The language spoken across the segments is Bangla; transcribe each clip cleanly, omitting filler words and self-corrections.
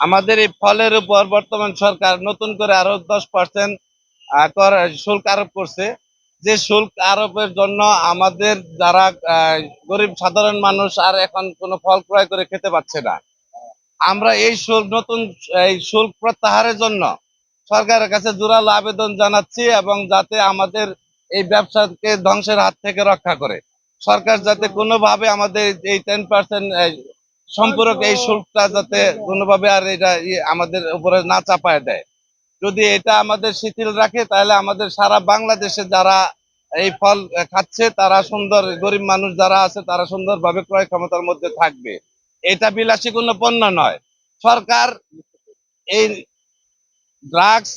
আমাদের এই ফলের উপর বর্তমান সরকার নতুন করে আরো 10% শুল্ক আরোপ করছে। যে শুল্ক আরোপের জন্য আমাদের যারা গরিব সাধারণ মানুষ আর এখন কোনো ফল ক্রয় করে খেতে পাচ্ছে না। আমরা এই শুল্ক প্রত্যাহারের জন্য সরকারের কাছে জোরালো আবেদন জানাচ্ছি, এবং যাতে আমাদের এই ব্যবসাকে ধ্বংসের হাত থেকে রক্ষা করে সরকার, যাতে কোনোভাবে আমাদের এই 10% সম্পূরক এই শুল্কটা যাতে কোনোভাবে আর এটা আমাদের উপরে না চাপায় দেয়। যদি এটা আমাদের শিথিল রাখে তাহলে আমাদের সারা বাংলাদেশে যারা এই ফল খাচ্ছে তারা গরিব মানুষ যারা আছে তারা সুন্দরভাবে ক্রয় ক্ষমতার মধ্যে থাকবে। এটা বিলাসী কোনো পণ্য নয়। সরকার এই ড্রাগস,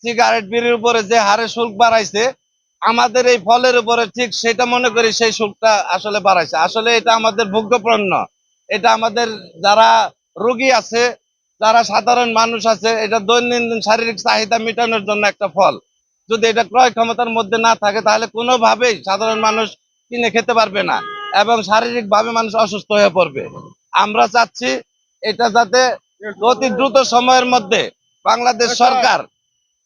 সিগারেট, বিড়ির উপরে যে হারে শুল্ক বাড়াইছে, আমাদের এই ফলের উপরে ঠিক সেটা মনে করি সেই শুল্কটা আসলে বাড়াইছে। আসলে এটা আমাদের ভোগ্য পণ্য। এটা আমাদের যারা রোগী আছে, যারা সাধারণ মানুষ আছে, এটা দৈনন্দিন শারীরিক চাহিদা মেটানোর জন্য একটা ফল। যদি এটা ক্রয় ক্ষমতার মধ্যে না থাকে তাহলে কোনোভাবেই সাধারণ মানুষ কিনে খেতে পারবে না, এবং শারীরিক ভাবে মানুষ অসুস্থ হয়ে পড়বে। আমরা চাচ্ছি এটা যাতে অতি দ্রুত সময়ের মধ্যে বাংলাদেশ সরকার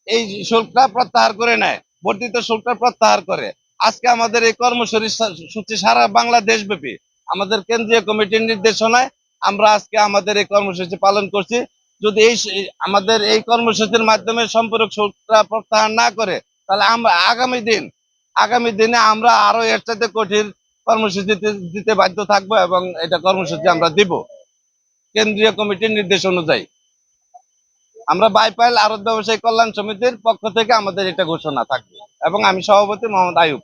এই শুল্কটা প্রত্যাহার করে নেয়, বর্ধিত শুল্কটা প্রত্যাহার করে। আজকে আমাদের এই কর্মসূচি সারা বাংলাদেশ ব্যাপী আমাদের কেন্দ্রীয় কমিটির নির্দেশনায় আমরা আজকে আমাদের এই কর্মসূচি পালন করছি। যদি আমাদের এই কর্মসূচির মাধ্যমে সম্পূরক শুল্কটা প্রত্যাহার না করে তাহলে আমরা আগামী দিনে আমরা আরো এর চাইতে কঠিন কর্মসূচি দিতে বাধ্য থাকবো, এবং এটা কর্মসূচি আমরা দিব কেন্দ্রীয় কমিটির নির্দেশ অনুযায়ী। আমরা বাইপাইল আড়ত ব্যবসায়ী কল্যাণ সমিতির পক্ষ থেকে আমাদের এটা ঘোষণা থাকবে, এবং আমি সভাপতি মোহাম্মদ আয়ুব।